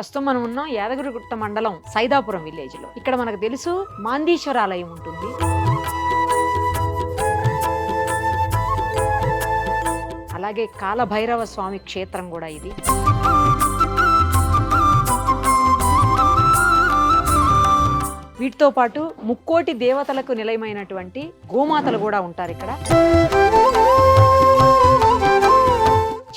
ప్రస్తుతం మనం ఉన్నాం యాదగిరిగుట్ట మండలం సైదాపురం విలేజ్ లో. ఇక్కడ మనకు తెలుసు మాందీశ్వర ఆలయం ఉంటుంది. అలాగే కాలభైరవ స్వామి క్షేత్రం కూడా ఇది. వీటితో పాటు ముక్కోటి దేవతలకు నిలయమైనటువంటి గోమాతలు కూడా ఉంటారు ఇక్కడ.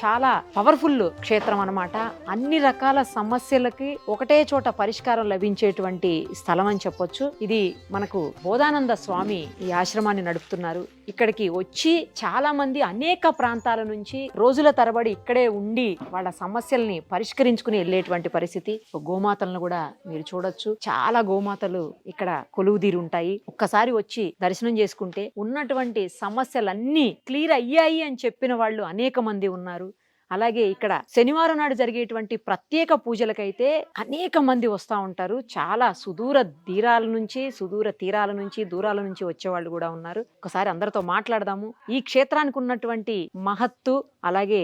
చాలా పవర్ఫుల్ క్షేత్రం అన్నమాట. అన్ని రకాల సమస్యలకి ఒకటే చోట పరిష్కారం లభించేటువంటి స్థలం అని చెప్పొచ్చు. ఇది మనకు బోధానంద స్వామి ఈ ఆశ్రమాన్ని నడుపుతున్నారు. ఇక్కడికి వచ్చి చాలా మంది అనేక ప్రాంతాల నుంచి రోజుల తరబడి ఇక్కడే ఉండి వాళ్ళ సమస్యల్ని పరిష్కరించుకుని వెళ్ళేటువంటి పరిస్థితి. గోమాతలను కూడా మీరు చూడొచ్చు. చాలా గోమాతలు ఇక్కడ కొలువుదీరి ఉంటాయి. ఒక్కసారి వచ్చి దర్శనం చేసుకుంటే ఉన్నటువంటి సమస్యలన్నీ క్లియర్ అయ్యాయి అని చెప్పిన వాళ్ళు అనేక మంది ఉన్నారు. అలాగే ఇక్కడ శనివారం నాడు జరిగేటువంటి ప్రత్యేక పూజలకైతే అనేక మంది వస్తూ ఉంటారు. చాలా సుదూర తీరాల నుంచి దూరాల నుంచి వచ్చేవాళ్ళు కూడా ఉన్నారు. ఒకసారి అందరితో మాట్లాడదాము. ఈ క్షేత్రానికి ఉన్నటువంటి మహత్తు, అలాగే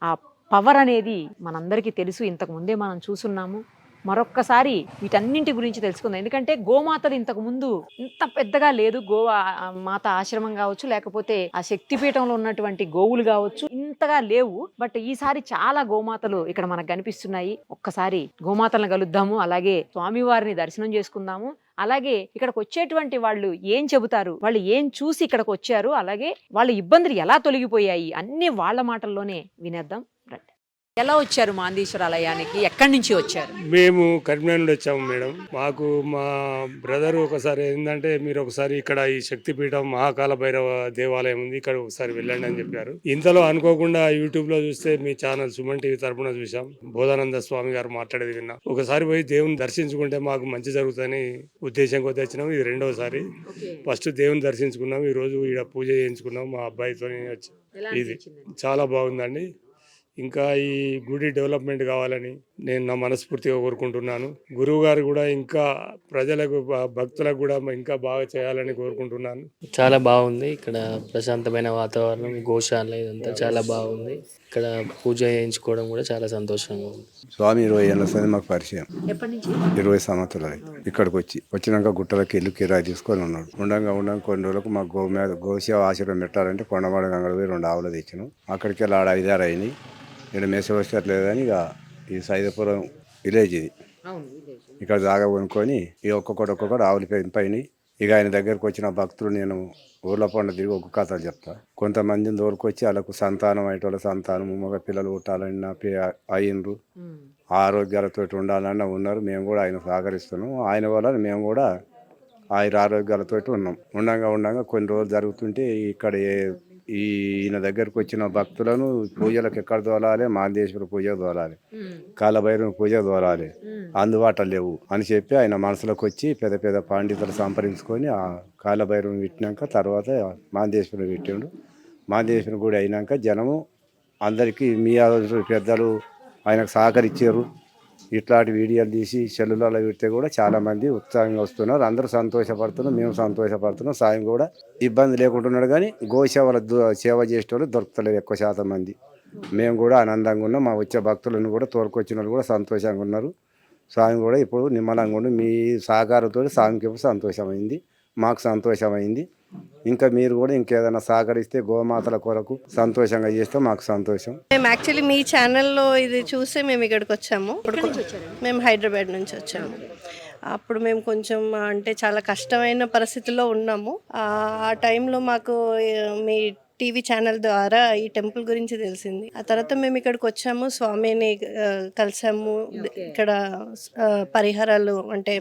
ఆ పవర్ అనేది మనందరికీ తెలుసు. ఇంతకు ముందే మనం చూసున్నాము. మరొక్కసారి వీటన్నింటి గురించి తెలుసుకుందాం. ఎందుకంటే గోమాతలు ఇంతకు ముందు ఇంత పెద్దగా లేదు. మాత ఆశ్రమం కావచ్చు, లేకపోతే ఆ శక్తిపీఠంలో ఉన్నటువంటి గోవులు కావచ్చు, ఇంతగా లేవు. బట్ ఈసారి చాలా గోమాతలు ఇక్కడ మనకు కనిపిస్తున్నాయి. ఒక్కసారి గోమాతలను కలుద్దాము, అలాగే స్వామివారిని దర్శనం చేసుకుందాము. అలాగే ఇక్కడికి వచ్చేటువంటి వాళ్ళు ఏం చెబుతారు, వాళ్ళు ఏం చూసి ఇక్కడికి వచ్చారు, అలాగే వాళ్ళ ఇబ్బందులు ఎలా తొలగిపోయాయి అన్ని వాళ్ళ మాటల్లోనే వినేద్దాం. రండి. ఎలా వచ్చారు మాందీశ్వర ఆలయానికి? ఎక్కడి నుంచి వచ్చారు? మేము కరీంనగర్ నుండి వచ్చాము మేడం. మాకు మా బ్రదర్ ఒకసారి ఏంటంటే, మీరు ఒకసారి ఇక్కడ ఈ శక్తిపీఠం మహాకాల భైరవ దేవాలయం ఉంది, ఇక్కడ ఒకసారి వెళ్ళండి అని చెప్పారు. ఇంతలో అనుకోకుండా యూట్యూబ్ లో చూస్తే మీ ఛానల్ సుమన్ టీవీ తరపున చూసాం. బోధానంద స్వామి గారు మాట్లాడేది విన్నాం. ఒకసారి పోయి దేవుని దర్శించుకుంటే మాకు మంచి జరుగుతుందని ఉద్దేశం కొద్ది వచ్చినాం. ఇది రెండోసారి. ఫస్ట్ దేవుని దర్శించుకున్నాం, ఈ రోజు ఇక్కడ పూజ చేయించుకున్నాం మా అబ్బాయితో వచ్చి. ఇది చాలా బాగుందండి. ఇంకా ఈ గుడి డెవలప్మెంట్ కావాలని నేను నా మనస్ఫూర్తిగా కోరుకుంటున్నాను. గురువు గారు కూడా ఇంకా ప్రజలకు, భక్తులకు కూడా ఇంకా బాగా చేయాలని కోరుకుంటున్నాను. చాలా బాగుంది. ఇక్కడ ప్రశాంతమైన వాతావరణం, గోశాల, ఇదంతా చాలా బాగుంది. ఇక్కడ పూజ చేయించుకోవడం కూడా చాలా సంతోషంగా ఉంది. స్వామి 20 ఏళ్ళ సంది మాకు పరిచయం. 20 సంవత్సరాలు ఇక్కడికి వచ్చినాక గుట్టలకి ఇల్లు కిరాయి తీసుకొని ఉన్నాడు. ఉండంగా కొన్ని రోజులకు మాకు గోసేవ ఆశ్రమం పెట్టాలంటే కొండవాడ గంగడ పోయి 2 ఆవులు తెచ్చినాం. అక్కడికి వెళ్ళి 6-5 అయినాయి. ఇక్కడ మేసవచ్చట్లేదని ఇక ఈ సైదాపురం విలేజ్ ఇది. ఇక్కడ జాగా కొనుక్కొని ఇక ఒక్కొక్కటి ఆవులు పైన. ఇక ఆయన దగ్గరకు వచ్చిన భక్తులు నేను ఊర్ల పండు తిరిగి ఒక్క కథలు చెప్తా. కొంతమందిని దోరుకొచ్చి వాళ్ళకు సంతానం అయ్యేటోళ్ళ సంతానం, మగ పిల్లలు పుట్టాలన్నా అయ్యిండ్రు, ఆరోగ్యాలతో ఉండాలన్నా ఉన్నారు. మేము కూడా ఆయన సహకరిస్తున్నాం. ఆయన వల్ల మేము కూడా ఆరోగ్యాలతో ఉన్నాం. ఉండంగా కొన్ని రోజులు జరుగుతుంటే ఇక్కడ ఈయన దగ్గరకు వచ్చిన భక్తులను పూజలకు ఎక్కడ దోలాలి, మాందేశ్వర పూజ దోలాలి, కాలభైరవ పూజ దోలాలి, అందుబాటులో లేవు అని చెప్పి ఆయన మనసులోకి వచ్చి పెద్ద పెద్ద పండితులు సంప్రదించుకొని ఆ కాలభైరవం పెట్టినాక తర్వాత మాందేశ్వరం పెట్టిండు. మాందేశ్వరం గుడి అయినాక జనము అందరికీ మీ పెద్దలు ఆయనకు సహకరించారు. ఇట్లాంటి వీడియోలు తీసి సెల్లులలో పెడితే కూడా చాలామంది ఉత్సాహంగా వస్తున్నారు. అందరూ సంతోషపడుతున్నాం, మేము సంతోషపడుతున్నాం. సాయం కూడా ఇబ్బంది లేకుంటున్నాడు. కానీ గోసేవల సేవ చేసేవాళ్ళు దొరుకుతలేరు ఎక్కువ శాతం మంది. మేము కూడా ఆనందంగా ఉన్నాం. మా వచ్చే భక్తులను కూడా తోలుకొచ్చిన వాళ్ళు కూడా సంతోషంగా ఉన్నారు. స్వామి కూడా ఇప్పుడు నిమ్మలంగా ఉండి మీ సహకారంతో స్వామికి ఇప్పుడు సంతోషమైంది, మాకు సంతోషమైంది. ఇంకా మీరు కూడా ఇంకేదైనా సహకరిస్తే గోమాతల కొరకు సంతోషంగా చేస్తే మాకు సంతోషం. మేము యాక్చువల్లీ మీ ఛానల్లో ఇది చూసే మేము ఇక్కడికి వచ్చాము. మేము హైదరాబాద్ నుంచి వచ్చాము. అప్పుడు మేము కొంచెం అంటే చాలా కష్టమైన పరిస్థితుల్లో ఉన్నాము. ఆ టైంలో మాకు మీ టీవీ ఛానల్ ద్వారా ఈ టెంపుల్ గురించి తెలిసింది. ఆ తర్వాత మేము ఇక్కడికి వచ్చాము, స్వామిని కలిసాము. ఇక్కడ పరిహారాలు అంటే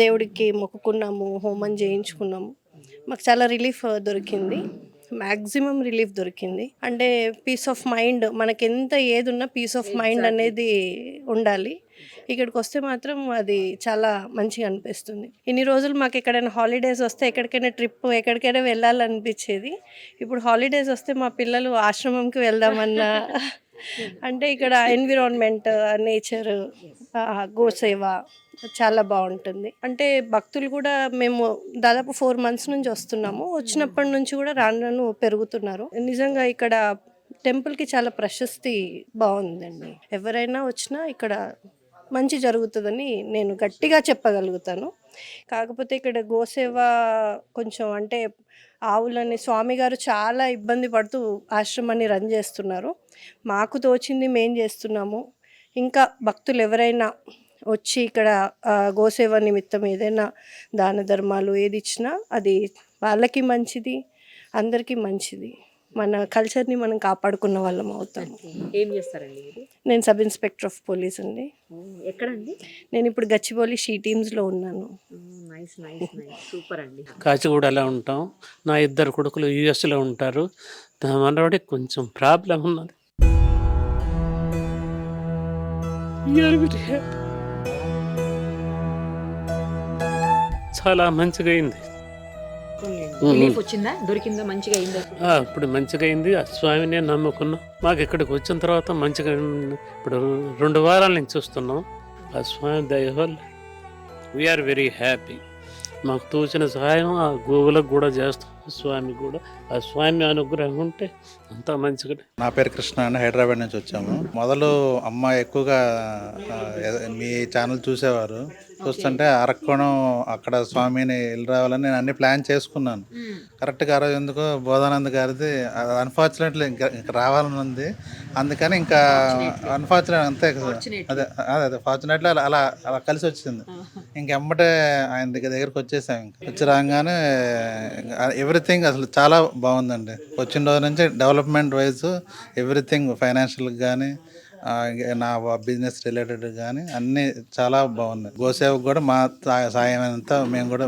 దేవుడికి మొక్కుకున్నాము, హోమం చేయించుకున్నాము. మాకు చాలా రిలీఫ్ దొరికింది, మ్యాక్సిమం రిలీఫ్ దొరికింది. అంటే పీస్ ఆఫ్ మైండ్, మనకి ఎంత ఏది ఉన్నా పీస్ ఆఫ్ మైండ్ అనేది ఉండాలి. ఇక్కడికి వస్తే మాత్రం అది చాలా మంచిగా అనిపిస్తుంది. ఇన్ని రోజులు మాకు ఎక్కడైనా హాలిడేస్ వస్తే ఎక్కడికైనా ట్రిప్ ఎక్కడికైనా వెళ్ళాలనిపించేది. ఇప్పుడు హాలిడేస్ వస్తే మా పిల్లలు ఆశ్రమంకి వెళ్దామన్నా, అంటే ఇక్కడ ఎన్విరాన్మెంట్, నేచర్, గోసేవ చాలా బాగుంటుంది. అంటే భక్తులు కూడా మేము దాదాపు 4 months నుంచి వస్తున్నాము. వచ్చినప్పటి నుంచి కూడా రాను పెరుగుతున్నారు. నిజంగా ఇక్కడ టెంపుల్కి చాలా ప్రశస్తి బాగుందండి. ఎవరైనా వచ్చినా ఇక్కడ మంచి జరుగుతుందని నేను గట్టిగా చెప్పగలుగుతాను. కాకపోతే ఇక్కడ గోసేవ కొంచెం అంటే ఆవులని స్వామి గారు చాలా ఇబ్బంది పడుతూ ఆశ్రమాన్ని రన్ చేస్తున్నారు. మాకు తోచింది మేం చేస్తున్నాము. ఇంకా భక్తులు ఎవరైనా వచ్చి ఇక్కడ గోసేవ నిమిత్తం ఏదైనా దాన ధర్మాలు ఏది ఇచ్చినా అది వాళ్ళకి మంచిది, అందరికీ మంచిది. మన కల్చర్ని మనం కాపాడుకున్న వాళ్ళం అవుతాము. ఏం చేస్తారండి మీరు? నేను సబ్ ఇన్స్పెక్టర్ ఆఫ్ పోలీస్ అండి. ఎక్కడండి? నేను ఇప్పుడు గచ్చిబౌలి షీ టీమ్స్లో ఉన్నాను. నైస్ నైస్ నైస్, సూపర్ అండి. కాచిగూడలో ఉంటాం. నా 2 కొడుకులు యుఎస్లో ఉంటారు. నా మనవాడికి కొంచెం ప్రాబ్లం ఉన్నది. చాలా మంచిగా అయింది. రిలీఫ్ వచ్చిందా? దొరికిందా? మంచిగా అయిందా? ఇప్పుడు మంచిగా అయింది. ఆ స్వామినే నమ్ముకున్నాం. మాకు ఇక్కడికి వచ్చిన తర్వాత మంచిగా ఇప్పుడు 2 వారాల నుంచి చూస్తున్నాం. ఆ స్వామి దయ వల్ల వీఆర్ వెరీ హ్యాపీ. మాకు తోచిన సహాయం ఆ గోవులకు కూడా చేస్తాం. స్వామి కూడా ఆ స్వామి అనుగ్రహం ఉంటే అంతా మంచిగా. నా పేరు కృష్ణ అండి, హైదరాబాద్ నుంచి వచ్చాము. మొదలు అమ్మ ఎక్కువగా మీ ఛానల్ చూసేవారు. చూస్తుంటే అరక్కోణం అక్కడ స్వామిని వెళ్ళి రావాలని నేను అన్ని ప్లాన్ చేసుకున్నాను. కరెక్ట్గా ఆ రోజు ఎందుకో బోధానంద్ గారిది అన్ఫార్చునేట్లీ ఇంకా రావాలని ఉంది. అందుకని ఇంకా అన్ఫార్చునేట్ అంతే అదే అదే అదే ఫార్చునేట్లీ అలా అలా అలా కలిసి వచ్చింది. ఇంకెమ్మటే ఆయన దగ్గరికి వచ్చేసాం. ఇంకా వచ్చి రాగానే ఎవ్రీథింగ్ అసలు చాలా బాగుందండి. వచ్చిన రోజు నుంచి డెవలప్మెంట్ వైజ్ ఎవ్రీథింగ్ ఫైనాన్షియల్ కానీ నా బిజినెస్ రిలేటెడ్ కానీ అన్నీ చాలా బాగున్నాయి. గోసేవకు కూడా మా సాయం అంతా మేము కూడా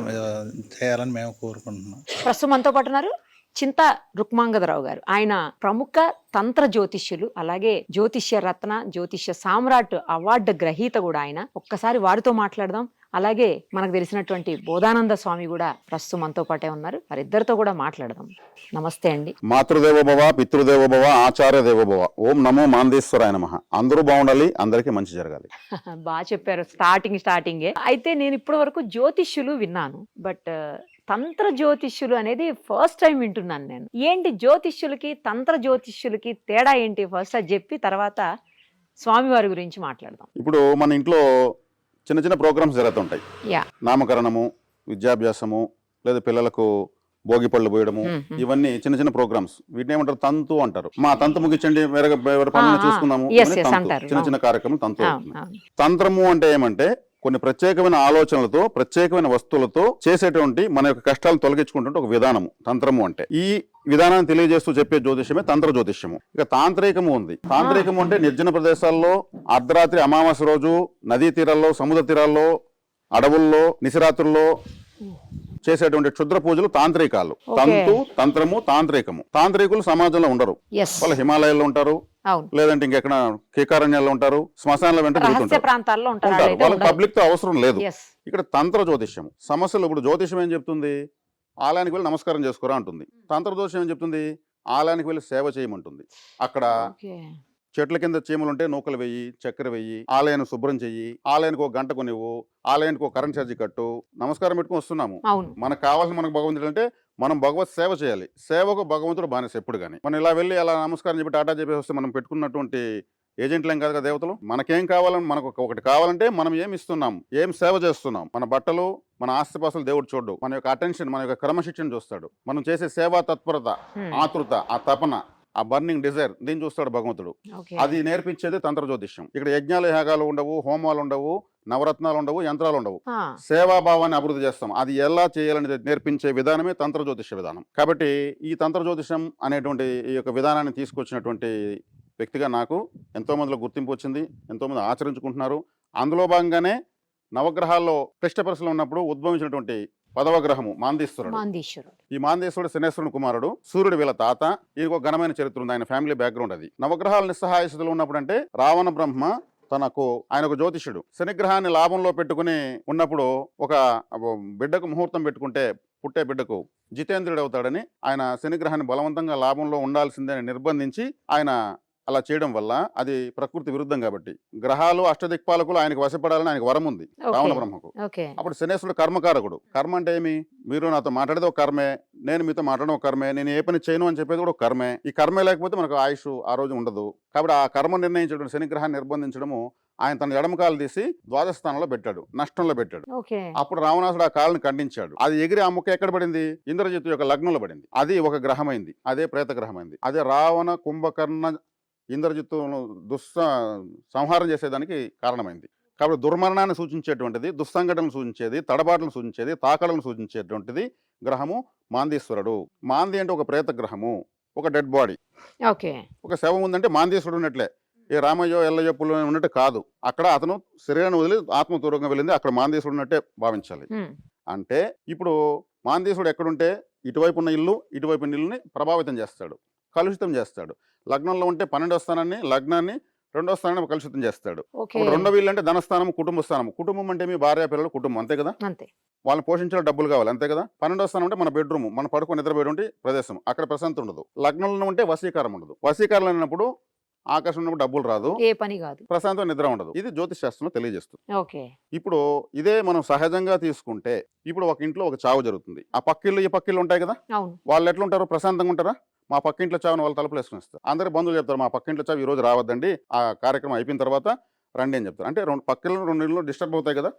చేయాలని మేము కోరుకుంటున్నాం. ప్రస్తుతం మనతో పాటు ఉన్నారు చింత రుక్మాంగదరావు గారు. ఆయన ప్రముఖ తంత్ర జ్యోతిష్యులు, అలాగే జ్యోతిష్య రత్న, జ్యోతిష్య సామ్రాట్ అవార్డు గ్రహీత కూడా ఆయన. ఒక్కసారి వారితో మాట్లాడదాం. అలాగే మనకు తెలిసినటువంటి బోధానంద స్వామి కూడా ప్రస్తుతం మనతో పాటే ఉన్నారు. వారిద్దరితో కూడా మాట్లాడదాం. నమస్తే అండి. మాతృదేవోభవ, పితృదేవోభవ, ఆచార్య దేవోభవ. ఓం నమో మాందేశ్వరాయ నమః. అందరూ బాగుండాలి, అందరికీ మంచి జరగాలి. బాగా చెప్పారు స్టార్టింగే. అయితే నేను ఇప్పటి వరకు జ్యోతిష్యులు విన్నాను, బట్ తంత్ర జ్యోతిష్యులు అనేది ఫస్ట్ టైం వింటున్నాను నేను. ఏంటి జ్యోతిష్యులకి తంత్ర జ్యోతిష్యులకి తేడా ఏంటి? ఫస్ట్ అది చెప్పి తర్వాత స్వామివారి గురించి మాట్లాడదాం. ఇప్పుడు మన ఇంట్లో చిన్న చిన్న ప్రోగ్రామ్స్ జరుగుతుంటాయి. యా. నామకరణము, విద్యాభ్యాసము, లేదా పిల్లలకు భోగి పళ్ళు పోయడము, ఇవన్నీ చిన్న చిన్న ప్రోగ్రామ్స్. వీటిని ఏమంటారు? తంతు అంటారు. మా తంతు ముగించండి, వేరే పనులు చూసుకుందాము. చిన్న చిన్న కార్యక్రమం తంతు. తంత్రము అంటే ఏమంటే కొన్ని ప్రత్యేకమైన ఆలోచనలతో, ప్రత్యేకమైన వస్తువులతో చేసేటువంటి మన యొక్క కష్టాలను తొలగించుకుంటుంటే ఒక విధానము తంత్రము అంటే. ఈ విధానాన్ని తెలియజేస్తూ చెప్పే జ్యోతిష్యమే తంత్ర జ్యోతిష్యము. ఇక తాంత్రికము ఉంది. తాంత్రికము అంటే నిర్జన ప్రదేశాల్లో, అర్ధరాత్రి అమావాస్య రోజు, నదీ తీరాల్లో, సముద్ర తీరాల్లో, అడవుల్లో, నిశిరాత్రుల్లో చేసేటువంటి క్షుద్ర పూజలు తాంత్రికాలు. తంతు, తంత్రము, తాంత్రికము. తాంత్రికులు సమాజంలో ఉండరు. వాళ్ళు హిమాలయాల్లో ఉంటారు, లేదంటే ఇంకెక్కడ కేకారణ్యాల్లో ఉంటారు, శ్మశానాల వెంట ప్రాంతాల్లో ఉంటారు. వాళ్ళకి పబ్లిక్ తో అవసరం లేదు. ఇక్కడ తంత్ర జ్యోతిష్యం సమస్యలు. ఇప్పుడు జ్యోతిష్యం ఏం చెప్తుంది? ఆలయానికి వెళ్ళి నమస్కారం చేసుకోరా అంటుంది. తంత్ర జ్యోతిష్యం ఏం చెప్తుంది? ఆలయానికి వెళ్ళి సేవ చేయమంటుంది. అక్కడ చెట్ల కింద చీమలు ఉంటే నూకలు వెయ్యి, చక్కెర వెయ్యి, ఆలయాన్ని శుభ్రం చెయ్యి, ఆలయానికి 1 గంట కొనివ్వు, ఆలయానికి 1 కరెంట్ ఛార్జీ కట్టు, నమస్కారం పెట్టుకుని వస్తున్నాము. మనకు కావాల్సిన మనకు భగవంతుడు అంటే మనం భగవత్ సేవ చేయాలి. సేవకు భగవంతుడు బానిస ఎప్పుడు కానీ. మనం ఇలా వెళ్ళి అలా నమస్కారం చెప్పి టాటా చెప్పేసి వస్తే మనం పెట్టుకున్నటువంటి ఏజెంట్లేం కాదు కదా దేవతలు. మనకేం కావాలని, మనకు ఒకటి కావాలంటే మనం ఏం ఇస్తున్నాం, ఏం సేవ చేస్తున్నాం. మన బట్టలు, మన ఆస్తిపాస్తులు దేవుడు చూడు. మన యొక్క అటెన్షన్, మన యొక్క క్రమశిక్షణ చూస్తాడు. మనం చేసే సేవా తత్పరత, ఆతృత, ఆ తపన, ఆ బర్నింగ్ డిజైర్, దీన్ని చూస్తాడు భగవంతుడు. అది నేర్పించేది తంత్ర జ్యోతిష్యం. ఇక్కడ యజ్ఞాలు, యాగాలు ఉండవు, హోమాలు ఉండవు, నవరత్నాలు ఉండవు, యంత్రాలు ఉండవు. సేవాభావాన్ని అభివృద్ధి చేస్తాం. అది ఎలా చేయాలని నేర్పించే విధానమే తంత్ర జ్యోతిష్య విధానం. కాబట్టి ఈ తంత్ర జ్యోతిష్యం అనేటువంటి ఈ యొక్క విధానాన్ని తీసుకొచ్చినటువంటి వ్యక్తిగా నాకు ఎంతో మందిలో గుర్తింపు వచ్చింది. ఎంతో మంది ఆచరించుకుంటున్నారు. అందులో భాగంగానే నవగ్రహాల్లో క్లిష్ట పరిస్థితులు ఉన్నప్పుడు ఉద్భవించినటువంటి 10వ గ్రహము మాందేశ్వరుడు. ఈ మాందేశ్వరుడు శనేశ్వరుని కుమారుడు, సూర్యుడు వీళ్ళ తాత. ఈయనకు ఒక ఘనమైన చరిత్ర ఉంది. ఆయన ఫ్యామిలీ బ్యాక్గ్రౌండ్ అది. నవగ్రహాలు నిస్సహాయ స్థితిలో ఉన్నప్పుడు అంటే రావణ బ్రహ్మ ఆయన ఒక జ్యోతిష్యుడు శనిగ్రహాన్ని లాభంలో పెట్టుకుని ఉన్నప్పుడు ఒక బిడ్డకు ముహూర్తం పెట్టుకుంటే పుట్టే బిడ్డకు జితేంద్రుడు అవుతాడని ఆయన శనిగ్రహాన్ని బలవంతంగా లాభంలో ఉండాల్సిందని నిర్బంధించి ఆయన అలా చేయడం వల్ల అది ప్రకృతి విరుద్ధం. కాబట్టి గ్రహాలు, అష్టదిక్పాలకులు ఆయనకు వశపడాలని ఆయనకు వరం ఉంది రావణ బ్రహ్మకు. అప్పుడు శనేశ్వరుడు కర్మకారకుడు. కర్మ అంటే ఏమి? మీరు నాతో మాట్లాడేది ఒక కర్మే, నేను మీతో మాట్లాడడం ఒక కర్మే, నేను ఏ పని చేయను అని చెప్పేది కూడా ఒక కర్మే. ఈ కర్మే లేకపోతే మనకు ఆయుష్ ఆ రోజు ఉండదు. కాబట్టి ఆ కర్మ నిర్ణయించడం, శనిగ్రహాన్ని నిర్బంధించడము ఆయన తన ఎడమ కాలు తీసి ద్వాదశ స్థానంలో పెట్టాడు, నష్టంలో పెట్టాడు. ఓకే. అప్పుడు రావణాసుడు ఆ కాళ్ళని ఖండించాడు. అది ఎగిరి ఆ ముక్క ఎక్కడ పడింది? ఇంద్రజిత్తు యొక్క లగ్నంలో పడింది. అది ఒక గ్రహమైంది, అదే ప్రేత గ్రహమైంది. అదే రావణ కుంభకర్ణ ఇంద్రజిత్తు సంహారం చేసేదానికి కారణమైంది. కాబట్టి దుర్మరణాన్ని సూచించేటువంటిది, దుస్సంఘటనలు సూచించేది, తడబాట్లను సూచించేది, తాకడలను సూచించేటువంటిది గ్రహము మాందీశ్వరుడు. మాంది అంటే ఒక ప్రేత గ్రహము, ఒక డెడ్ బాడీ. ఓకే. ఒక శవం ఉందంటే మాందీశ్వరుడు ఉన్నట్లే. ఏ రామయ్యో ఎల్లయ్యో పుల్లో ఉన్నట్టు కాదు. అక్కడ అతను శరీరాన్ని వదిలి ఆత్మతూరంగా వెళ్ళింది, అక్కడ మాందీశ్వరుడు ఉన్నట్టే భావించాలి. అంటే ఇప్పుడు మాందీశ్వరుడు ఎక్కడుంటే ఇటువైపు ఉన్న ఇల్లు, ఇటువైపు ఉన్న ఇల్లుని ప్రభావితం చేస్తాడు, కలుషితం చేస్తాడు. లగ్నంలో ఉంటే 12వ స్థానాన్ని, లగ్నాన్ని 2వ స్థానాన్ని కలుషితం చేస్తాడు. రెండవ ఇల్లు అంటే ధనస్థానం, కుటుంబ స్థానం. కుటుంబం అంటే మీ భార్య పిల్లలు కుటుంబం, అంతే కదా. అంతే. వాళ్ళని పోషించే డబ్బులు కావాలి, అంతే కదా. 12వ స్థానం అంటే మన బెడ్రూమ్, మన పడుకొని నిద్రపోయేటువంటి ప్రదేశం, అక్కడ ప్రశాంతత ఉండదు. లగ్నంలో ఉంటే వశీకారం ఉండదు. వశీకారం అయినప్పుడు ఆకాశం ఉన్నప్పుడు డబ్బులు రాదు, ఏ పని కాదు, ప్రశాంతం నిద్ర ఉండదు. ఇది జ్యోతిష్ శాస్త్రంలో తెలియజేస్తుంది. ఓకే. ఇప్పుడు ఇదే మనం సహజంగా తీసుకుంటే, ఇప్పుడు ఒక ఇంట్లో ఒక చావు జరుగుతుంది. ఆ పక్కిళ్ళు ఈ పక్కిళ్ళు ఉంటాయి కదా, అవును. వాళ్ళు ఎట్లా ఉంటారు? ప్రశాంతంగా ఉంటారా? మా పక్కింట్లో చావుని వాళ్ళు తలుపులు వేసుకుని ఇస్తారు. అందరి బంధువులు చెప్తారు, మా పక్కింట్లో చావు ఈ రోజు రావద్దండి, ఆ కార్యక్రమం అయిపోయిన తర్వాత రండి అని చెప్తారు. అంటే రెండు ఇళ్ళు డిస్టర్బ్ అవుతాయి కదా.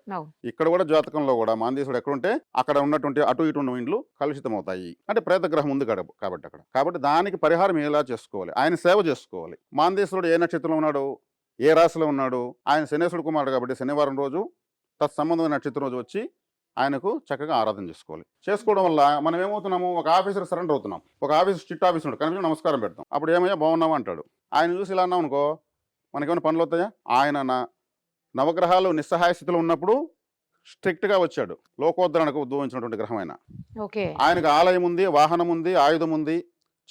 ఇక్కడ కూడా జాతకంలో కూడా మాందీసుడు ఎక్కడుంటే అక్కడ ఉన్నటువంటి అటు ఇటు ఉన్న ఇండ్లు కలుషితం అవుతాయి. అంటే ప్రేతగ్రహం ఉంది కాబట్టి అక్కడ. కాబట్టి దానికి పరిహారం ఎలా చేసుకోవాలి? ఆయన సేవ చేసుకోవాలి. మాందీసుడు ఏ నక్షత్రంలో ఉన్నాడు, ఏ రాశిలో ఉన్నాడు? ఆయన శనేశ్వరుడు కుమారుడు కాబట్టి శనివారం రోజు తత్సంబంధమైన నక్షత్రం రోజు వచ్చి ఆయనకు చక్కగా ఆరాధన చేసుకోవడం వల్ల మనం ఏమవుతున్నాము? ఒక ఆఫీసర్ సరెండర్ అవుతున్నాం. ఒక ఆఫీసర్ స్ట్రిక్ట్ ఆఫీసర్ కనిపించి నమస్కారం పెడతాం. అప్పుడు ఏమయ్యా బాగున్నావు అంటాడు. ఆయన చూసి ఇలా అన్నాం అనుకో, మనకేమైనా పనులు అవుతాయా? ఆయన నవగ్రహాలు నిస్సహాయ స్థితిలో ఉన్నప్పుడు స్ట్రిక్ట్గా వచ్చాడు. లోకోద్ధరణకు ఉద్భవించినటువంటి గ్రహం ఆయన. ఆయనకు ఆలయం ఉంది, వాహనం ఉంది, ఆయుధం ఉంది,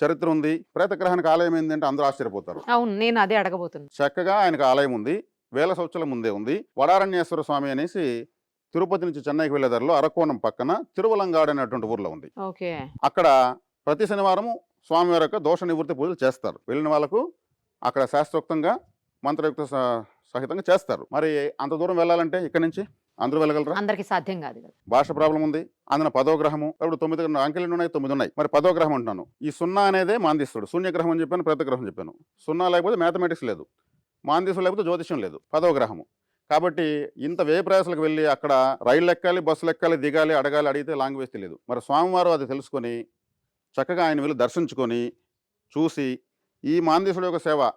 చరిత్ర ఉంది. ప్రేతగ్రహానికి ఆలయం ఏంటంటే అందరూ ఆశ్చర్యపోతారు. అవును, నేను అదే అడగబోతున్నాను. చక్కగా ఆయనకు ఆలయం ఉంది, 1000 సంవత్సరాల ముందే ఉంది. వడారణ్యేశ్వర స్వామి అనేసి తిరుపతి నుంచి చెన్నైకి వెళ్ళే దారిలో అరకోణం పక్కన తిరువలంగాడు అనేటువంటి ఊర్లో ఉంది. అక్కడ ప్రతి శనివారము స్వామివారి యొక్క దోష నివృత్తి పూజలు చేస్తారు. వెళ్ళిన వాళ్ళకు అక్కడ శాస్త్రోక్తంగా మంత్రయుక్త సహితంగా చేస్తారు. మరి అంత దూరం వెళ్ళాలంటే ఇక్కడ నుంచి అందరూ వెళ్ళగలరా? అందరికీ సాధ్యం కాదు కదా. భాష ప్రాబ్లం ఉంది. అందులో 10వ గ్రహము. ఇప్పుడు 9 అంకెలు ఉన్నాయి, 9 ఉన్నాయి. మరి 10వ గ్రహం అంటున్నాను. ఈ 0 అనేదే మాందీశ్వరుడు. శూన్యగ్రహం అని చెప్పాను, ప్రేతగ్రహం చెప్పాను. 0 లేకపోతే మ్యాథమెటిక్స్ లేదు, మాందీశ్వరుడు లేకపోతే జ్యోతిష్యం లేదు. 10వ గ్రహము. కాబట్టి ఇంత వ్యయ ప్రయాసాలకు వెళ్ళి అక్కడ రైళ్ళు ఎక్కాలి, బస్సులు ఎక్కాలి, దిగాలి, అడగాలి, అడిగితే లాంగ్వేజ్ తెలియదు. మరి స్వామివారు అది తెలుసుకొని చక్కగా ఆయన వెళ్ళి దర్శించుకొని చూసి ఈ మాందీశ్వరుడు యొక్క సేవ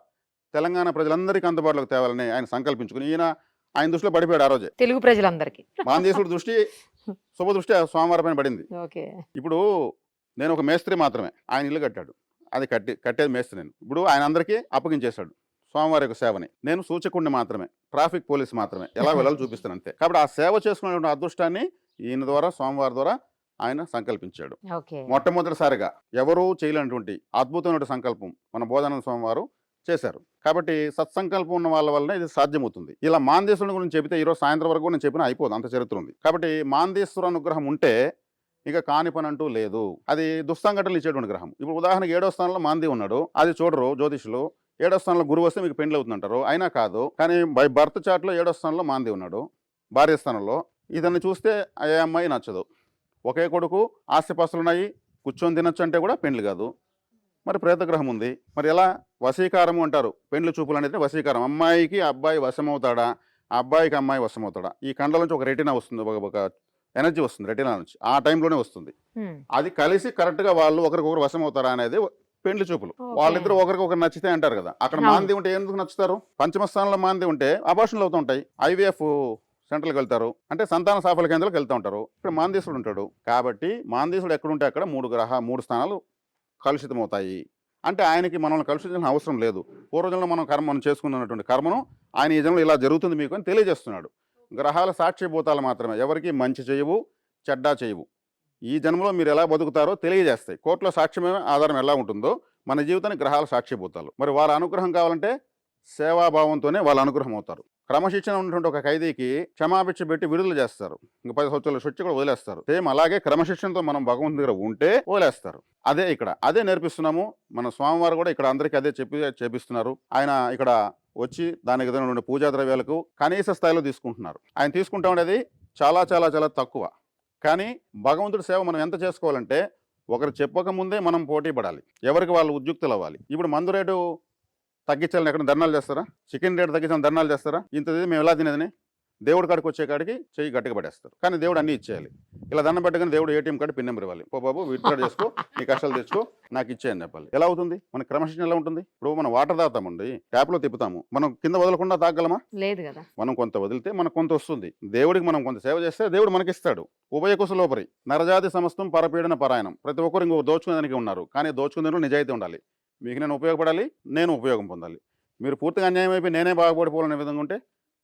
తెలంగాణ ప్రజలందరికీ అందుబాటులోకి తేవాలని ఆయన సంకల్పించుకుని ఆయన దృష్టిలో పడిపోయాడు. ఆ రోజే తెలుగు ప్రజలందరికీ మాందీశ్వరుడు దృష్టి, శుభ దృష్టి స్వామివారి పైన పడింది. ఇప్పుడు నేను ఒక మేస్త్రి మాత్రమే, ఆయన ఇల్లు కట్టాడు, అది కట్టేది మేస్త్రి నేను. ఇప్పుడు ఆయన అందరికీ అప్పగించేశాడు స్వామివారి యొక్క సేవని. నేను సూచకుడిని మాత్రమే, ట్రాఫిక్ పోలీస్ మాత్రమే, ఎలా వెళ్ళాలో చూపిస్తాను అంతే. కాబట్టి ఆ సేవ చేసుకునే అదృష్టాన్ని ఈయన ద్వారా, స్వామివారి ద్వారా ఆయన సంకల్పించాడు. మొట్టమొదటిసారిగా ఎవరూ చేయలేనటువంటి అద్భుతమైన సంకల్పం మన బోధానంద స్వామివారు చేశారు. కాబట్టి సత్సంకల్పం ఉన్న వాళ్ళ వల్ల ఇది సాధ్యమవుతుంది. ఇలా మాందేశ్వరుని గురించి చెబితే ఈరోజు సాయంత్రం వరకు నేను చెప్పిన అయిపోదు, అంత చరిత్ర ఉంది. కాబట్టి మాందేశ్వర అనుగ్రహం ఉంటే ఇక కాని పని అంటూ లేదు. అది దుస్సంఘటనలు ఇచ్చేటువంటి గ్రహం. ఇప్పుడు ఉదాహరణకి 7వ స్థానంలో మాంది ఉన్నాడు, అది చూడరు జ్యోతిషులు. 7వ స్థానంలో గురువు వస్తే మీకు పెండ్లి అవుతుందంటారు, అయినా కాదు. కానీ బై బర్త్ చార్ట్లో 7వ స్థానంలో మాంది ఉన్నాడు, భార్య స్థానంలో. ఇతన్ని చూస్తే ఏ అమ్మాయి నచ్చదు. ఒకే కొడుకు, ఆస్తిపాస్తులు ఉన్నాయి, కూర్చొని తినొచ్చు అంటే కూడా పెండ్లి కాదు. మరి ప్రేతగ్రహం ఉంది. మరి ఎలా? వశీకారము అంటారు. పెండ్లి చూపులు అనేది వశీకారం. అమ్మాయికి అబ్బాయి వశమవుతాడా, అబ్బాయికి అమ్మాయి వశమవుతాడా? ఈ కండల నుంచి ఒక రెటినా వస్తుంది, ఒక ఎనర్జీ వస్తుంది రెటినా నుంచి, ఆ టైంలోనే వస్తుంది. అది కలిసి కరెక్ట్గా వాళ్ళు ఒకరికొకరు వశమవుతారా అనేది పెండ్లి చూపులు. వాళ్ళిద్దరు ఒకరికొకరు నచ్చితే అంటారు కదా. అక్కడ మాంది ఉంటే ఎందుకు నచ్చుతారు? పంచమ స్థానంలో మాంది ఉంటే అబార్షన్లు అవుతూ ఉంటాయి, IVF సెంటర్కి వెళ్తారు, అంటే సంతాన సాఫల్య కేంద్రాలకు వెళ్తూ ఉంటారు. ఇక్కడ మాందీసుడు ఉంటాడు. కాబట్టి మాందీసుడు ఎక్కడుంటే అక్కడ 3 స్థానాలు కలుషితమవుతాయి. అంటే ఆయనకి మనల్ని కలుషించాల్సిన అవసరం లేదు. పూర్వజంలో మనం చేసుకున్నటువంటి కర్మను ఆయన ఈ జన్మలో ఇలా జరుగుతుంది మీకు అని తెలియజేస్తున్నాడు. గ్రహాల సాక్షిభూతాలు మాత్రమే, ఎవరికి మంచి చేయవు, చెడ్డా చేయవు. ఈ జన్మలో మీరు ఎలా బతుకుతారో తెలియజేస్తాయి. కోర్టులో సాక్ష్యమే ఆధారం ఎలా ఉంటుందో మన జీవితానికి గ్రహాల సాక్షిభూతాలు. మరి వాళ్ళ అనుగ్రహం కావాలంటే సేవాభావంతోనే వాళ్ళ అనుగ్రహం అవుతారు. క్రమశిక్షణ ఉన్నటువంటి ఒక ఖైదీకి క్షమాభిక్ష పెట్టి విడుదల చేస్తారు, ఇంకా 10 సంవత్సరాల శిక్ష కూడా వదిలేస్తారు. సేమ్ అలాగే క్రమశిక్షణతో మనం భగవంతుని దగ్గర ఉంటే వదిలేస్తారు. అదే ఇక్కడ అదే నేర్పిస్తున్నాము. మన స్వామివారు కూడా ఇక్కడ అందరికీ అదే చేపిస్తున్నారు. ఆయన ఇక్కడ వచ్చి దానికి ఎదురైనటువంటి పూజా ద్రవ్యాలకు కనీస స్థాయిలో తీసుకుంటున్నారు. ఆయన తీసుకుంటా ఉండేది చాలా చాలా చాలా తక్కువ. కానీ భగవంతుడి సేవ మనం ఎంత చేసుకోవాలంటే ఒకరు చెప్పక ముందే మనం పోటీ పడాలి, ఎవరికి వాళ్ళు ఉద్యుక్తులు అవ్వాలి. ఇప్పుడు మందు రేటు తగ్గించాలని ఎక్కడ ధర్నాలు చేస్తారా? చికెన్ రేట్ తగ్గించాలని ధర్నాలు చేస్తారా? ఇంతది మేము ఎలా తినేదని దేవుడి కాడికి వచ్చే కాడికి చెయ్యి గట్టిగా పడేస్తారు. కానీ దేవుడు అన్నీ ఇచ్చేయాలి. ఇలా దండం పెట్టగానే దేవుడు ఏటీఎం కార్డు పిన్ నెంబర్ ఇవ్వాలి. పో బాబు విత్డ్రా చేసుకో, నీ కష్టాలు తెచ్చుకో, నాకు ఇచ్చేయని చెప్పాలి. ఎలా అవుతుంది? మన క్రమశిక్షణ ఎలా ఉంటుంది? ఇప్పుడు మనం వాటర్ తాగుతామండి, ట్యాప్లో తిప్పుతాము, మనం కింద వదలకుండా తాగలమా? లేదు కదా. మనం కొంత వదిలితే మనకు కొంత వస్తుంది. దేవుడికి మనం కొంత సేవ చేస్తే దేవుడు మనకిస్తాడు. ఉభయకుశలోపరి నరజాతి సమస్తం పరపీడన పరాయణం. ప్రతి ఒక్కరు ఇంకో దోచుకునేదానికి ఉన్నారు, కానీ దోచుకునే నిజాయితీ ఉండాలి. మీకు నేను ఉపయోగపడాలి, నేను ఉపయోగం పొందాలి. మీరు పూర్తిగా అన్యాయం అయిపోయి నేనే బాగుపడిపోవాలనే విధంగా ఉంటే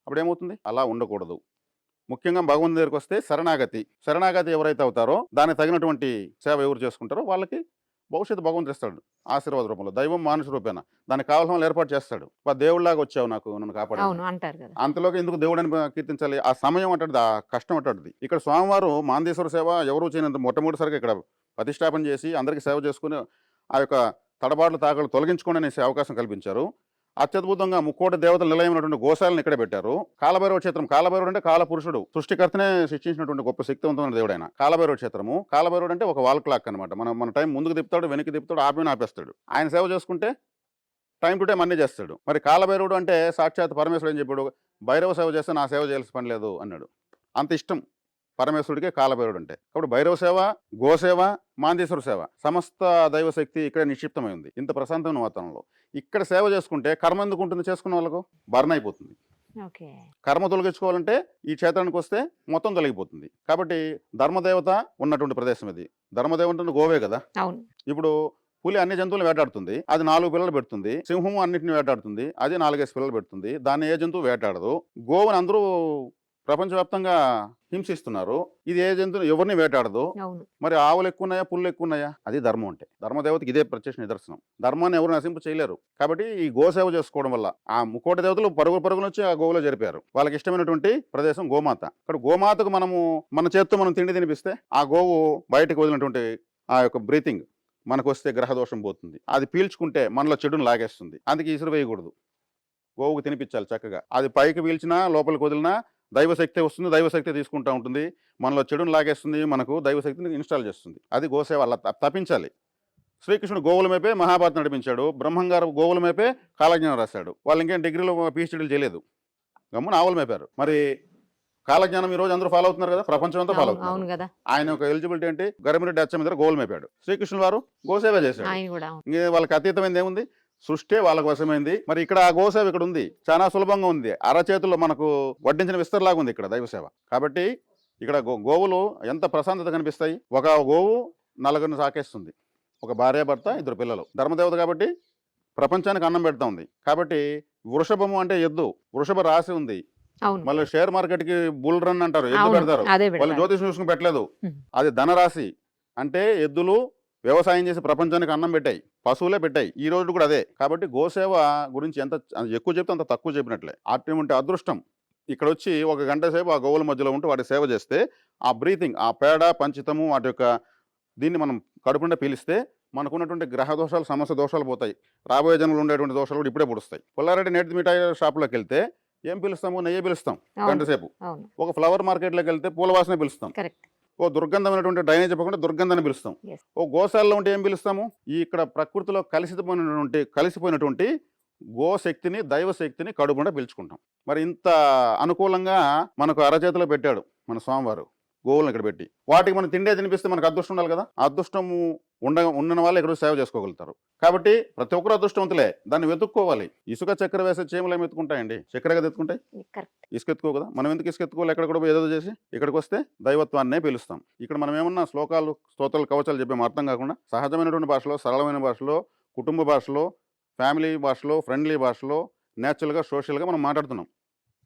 అప్పుడు ఏమవుతుంది? అలా ఉండకూడదు. ముఖ్యంగా భగవంతుని దగ్గరికి వస్తే శరణాగతి ఎవరైతే అవుతారో దానికి తగినటువంటి సేవ ఎవరు చేసుకుంటారో వాళ్ళకి భవిష్యత్తు భగవంతుడు ఇస్తాడు ఆశీర్వాద రూపంలో. దైవం మానుష రూపేణ దానికి కావాల్సిన వాళ్ళు ఏర్పాటు చేస్తాడు. దేవుడిలాగా వచ్చావు, నన్ను కాపాడు అంటారు కదా. అంతలోకి ఎందుకు దేవుడని కీర్తించాలి? ఆ సమయం అంటాడు, ఆ కష్టం అంటాడు. ఇక్కడ స్వామివారు మాందేశ్వర సేవ ఎవరు చేయనంత మొట్టమొదటిసారిగా ఇక్కడ ప్రతిష్టాపన చేసి అందరికీ సేవ చేసుకుని ఆ యొక్క తడబాట్లు తాకలు తొలగించుకోండి అనేసి అవకాశం కల్పించారు. అత్యద్భుతంగా 3 కోట్ల దేవతల నిలయమైనటువంటి గోశాలను ఇక్కడ పెట్టారు. కాలభైరవ క్షేత్రం, కాలభైరవుడు అంటే కాలపురుషుడు, సృష్టికర్తనే సృష్టించినటువంటి గొప్ప శక్తివంతమైన దేవుడు ఆయన. కాలభైరవ క్షేత్రము, కాలభైరవుడు అంటే ఒక వాల్ క్లాక్ అనమాట. మన టైం ముందుకు తిప్పుతాడు, వెనక్కి తిప్పుతాడు, ఆపేస్తాడు. ఆయన సేవ చేసుకుంటే టైం టు టైం అన్నీ చేస్తాడు. మరి కాలభైరవుడు అంటే సాక్షాత్ పరమేశ్వరుడు అని చెప్పాడు. భైరవ సేవ చేస్తే నా సేవ చేయాల్సిన పని లేదు అన్నాడు. అంత ఇష్టం పరమేశ్వరుడికే కాలభైరవుడు అంటే. కాబట్టి భైరవ సేవ, గోసేవ, మాందేశ్వర సేవ, సమస్త దైవశక్తి ఇక్కడ నిక్షిప్తమై ఉంది ఇంత ప్రశాంతమైన వాతావరణంలో. ఇక్కడ సేవ చేసుకుంటే కర్మ ఎందుకు ఉంటుంది? చేసుకున్న వాళ్ళకు బర్న్ అయిపోతుంది. కర్మ తొలగించుకోవాలంటే ఈ క్షేత్రానికి వస్తే మొత్తం తొలగిపోతుంది. కాబట్టి ధర్మదేవత ఉన్నటువంటి ప్రదేశం ఇది. ధర్మదేవత గోవే కదా. ఇప్పుడు పులి అన్ని జంతువులు వేటాడుతుంది, అది 4 పిల్లలు పెడుతుంది. సింహము అన్నింటిని వేటాడుతుంది, అది 4-5 పిల్లలు పెడుతుంది. దాన్ని ఏ జంతువు వేటాడదు. గోవుని అందరూ ప్రపంచవ్యాప్తంగా హింసిస్తున్నారు, ఇది ఏ జంతువు ఎవరిని వేటాడదు. మరి ఆవులు ఎక్కువ ఉన్నాయా, పుల్లు ఎక్కువ ఉన్నాయా? అది ధర్మం అంటే. ధర్మదేవతకి ఇదే ప్రత్యక్ష నిదర్శనం. ధర్మాన్ని ఎవరు నశింపు చేయలేరు. కాబట్టి ఈ గోసేవ చేసుకోవడం వల్ల ఆ 3 కోట్ల దేవతలు పరుగున వచ్చి ఆ గోవులో జరిపారు. వాళ్ళకి ఇష్టమైనటువంటి ప్రదేశం గోమాత. ఇక్కడ గోమాతకు మన చేత్తో మనం తిండి తినిపిస్తే ఆ గోవు బయటకు వదిలినటువంటి ఆ యొక్క బ్రీతింగ్ మనకు వస్తే గ్రహదోషం పోతుంది. అది పీల్చుకుంటే మనలో చెడును లాగేస్తుంది. అందుకే ఇసురు వేయకూడదు, గోవుకు తినిపించాలి చక్కగా. అది పైకి పీల్చినా లోపలికి వదిలినా దైవశక్తి వస్తుంది, దైవశక్తి తీసుకుంటూ ఉంటుంది, మనలో చెడును లాగేస్తుంది, మనకు దైవశక్తిని ఇన్స్టాల్ చేస్తుంది. అది గోసేవ అలా తప్పించాలి. శ్రీకృష్ణుడు గోవుల మేపే మహాభారత నడిపించాడు. బ్రహ్మంగారు గోవుల మేపే కాలజ్ఞానం రాశాడు. వాళ్ళు ఇంకేం డిగ్రీలో పీహెచ్డీలు చేయలేదు, గమ్మున ఆవులు మేపారు. మరి కాలజ్ఞానం ఈ రోజు అందరూ ఫాలో అవుతున్నారు కదా, ప్రపంచం అంతా ఫాలో అవుతున్నారు. ఆయన యొక్క ఎలిజిబిలిటీ ఏంటి? గరిమిరెడ్డి అచ్చం మీద గోవులు మేపాడు. శ్రీకృష్ణుడు వారు గోసేవ చేశాడు. ఇంకే వాళ్ళకి అతీతమైంది ఏముంది? సృష్టి వాళ్ళకు వశమైంది. మరి ఇక్కడ ఆ గోసేవ ఇక్కడ ఉంది, చాలా సులభంగా ఉంది. అరచేతుల్లో మనకు వడ్డించిన విస్తరలాగా ఉంది ఇక్కడ దైవసేవ. కాబట్టి ఇక్కడ గోవులు ఎంత ప్రశాంతత కనిపిస్తాయి. ఒక గోవు 4 సాకేస్తుంది, ఒక భార్యాభర్త 2 పిల్లలు. ధర్మదేవత కాబట్టి ప్రపంచానికి అన్నం పెడతా ఉంది. కాబట్టి వృషభము అంటే ఎద్దు, వృషభ రాశి ఉంది. మళ్ళీ షేర్ మార్కెట్ కి బుల్ రన్ అంటారు, ఎద్దు పెడతారు. వాళ్ళు జ్యోతిష్ చూసుకుని పెట్టలేదు, అది ధనరాశి. అంటే ఎద్దులు వ్యవసాయం చేసి ప్రపంచానికి అన్నం పెట్టాయి, పశువులే పెట్టాయి. ఈ రోజు కూడా అదే. కాబట్టి గోసేవ గురించి ఎంత ఎక్కువ చెప్తే అంత తక్కువ చెప్పినట్లే. అటువంటి అదృష్టం ఇక్కడ వచ్చి 1 గంట సేపు ఆ గోవుల మధ్యలో ఉంటూ వాటి సేవ చేస్తే ఆ బ్రీతింగ్, ఆ పేడ పంచితము, వాటి యొక్క దీన్ని మనం కడుపుండా పీలిస్తే మనకున్నటువంటి గ్రహ దోషాలు, సమస్య దోషాలు పోతాయి. రాబోయే జన్మలు ఉండేటువంటి దోషాలు కూడా ఇప్పుడే పుడుస్తాయి. పుల్లారెడ్డి నేతి మిఠాయి షాప్లోకి వెళ్తే ఏం పిలుస్తాము? నెయ్యి పిలుస్తాం గంట సేపు. ఒక ఫ్లవర్ మార్కెట్లోకి వెళ్తే పూల వాసన పిలుస్తాం. ఓ దుర్గంధమైనటువంటి డ్రైనేజ్ చెప్పకుండా దుర్గంధాన్ని పిలుస్తాం. ఓ గోశాలలో ఉంటే ఏం పిలుస్తాము? ఈ ఇక్కడ ప్రకృతిలో కలిసిపోయినటువంటి గోశక్తిని, దైవశక్తిని కడుపుండా పిలుచుకుంటాం. మరి ఇంత అనుకూలంగా మనకు అరచేతిలో పెట్టాడు మన స్వామివారు గోవులను ఇక్కడ పెట్టి. వాటికి మనం తిండే తినిపిస్తే మనకు అదృష్టం ఉండాలి కదా. అదృష్టము ఉన్న వాళ్ళు ఇక్కడ సేవ చేసుకోగలుగుతారు. కాబట్టి ప్రతి ఒక్కరు అదృష్టవంతులే, దాన్ని వెతుక్కోవాలి. ఇసుక చక్కెర వేసే చీమలు ఏమి ఎత్తుకుంటాయండి? చక్కెరగా ఎత్తుకుంటాయి, ఇసుక ఎత్తుకో కదా. మనం ఎందుకు ఇసుక ఎత్తుకోవాలి? ఎక్కడ కూడా ఏదో చేసి ఇక్కడికి వస్తే దైవత్వాన్నే పిలుస్తాం. ఇక్కడ మనం ఏమన్నా శ్లోకాలు, స్తోత్రాలు, కవచాలు చెప్పే అర్థం కాకుండా సహజమైనటువంటి భాషలో, సరళమైన భాషలో, కుటుంబ భాషలో, ఫ్యామిలీ భాషలో, ఫ్రెండ్లీ భాషలో, నేచురల్గా, సోషల్గా మనం మాట్లాడుతున్నాం.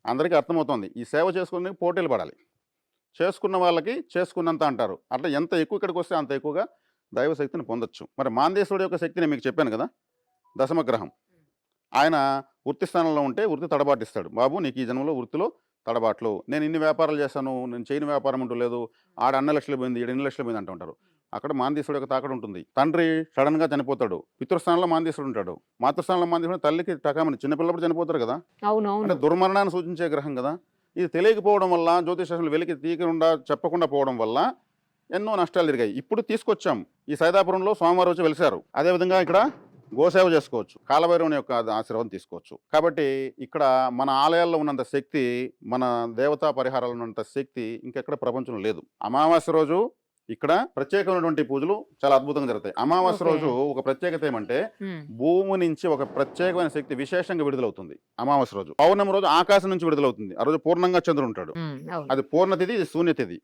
అందరికీ అర్థమవుతుంది. ఈ సేవ చేసుకుని పోటీలు పడాలి. చేసుకున్న వాళ్ళకి చేసుకున్నంత అంటారు. అట్లా ఎంత ఎక్కువ ఇక్కడికి వస్తే అంత ఎక్కువగా దైవశక్తిని పొందొచ్చు. మరి మాందేశ్వరుడు యొక్క శక్తిని మీకు చెప్పాను కదా, దశమగ్రహం. ఆయన వృత్తి స్థానంలో ఉంటే వృత్తి తడబాటిస్తాడు. బాబు నీకు ఈ జన్మలో వృత్తిలో తడబాట్లు, నేను ఇన్ని వ్యాపారాలు చేశాను, నేను చేయని వ్యాపారం అంటూ లేదు, ఆడ 2 లక్షలు పోయింది, 7 లక్షలు పోయింది అంటుంటారు. అక్కడ మాందేశ్వరుడు యొక్క తాకడు ఉంటుంది. తండ్రి సడన్గా చనిపోతాడు, పితృస్థానంలో మాందేశ్వరుడు ఉంటాడు. మాతృస్థానంలో మాందేశ్వరుడు తల్లికి టకామని చిన్నపిల్లప్పుడు చనిపోతారు కదా, అంటే దుర్మరణాన్ని సూచించే గ్రహం కదా. ఇది తెలియకపోవడం వల్ల, జ్యోతిషాస్త్రం వెలికి తీయకుండా చెప్పకుండా పోవడం వల్ల ఎన్నో నష్టాలు జరిగాయి. ఇప్పుడు తీసుకొచ్చాం. ఈ సైదాపురంలో స్వామివారు వచ్చి వెలిశారు. అదేవిధంగా ఇక్కడ గోసేవ చేసుకోవచ్చు, కాలభైరవుని యొక్క ఆశీర్వాదం తీసుకోవచ్చు. కాబట్టి ఇక్కడ మన ఆలయాల్లో ఉన్నంత శక్తి, మన దేవతా పరిహారాలు ఉన్నంత శక్తి ఇంకెక్కడ ప్రపంచంలో లేదు. అమావాస్య రోజు ఇక్కడ ప్రత్యేకమైనటువంటి పూజలు చాలా అద్భుతంగా జరుగుతాయి. అమావాస్య రోజు ఒక ప్రత్యేకత ఏమంటే భూమి నుంచి ఒక ప్రత్యేకమైన శక్తి విశేషంగా విడుదలవుతుంది. అమావాస్య రోజు, పౌర్ణమి రోజు ఆకాశం నుంచి విడుదలవుతుంది. ఆ రోజు పూర్ణంగా చంద్రుడు ఉంటాడు. అది పూర్ణతిథి, ఇది శూన్యతిథి.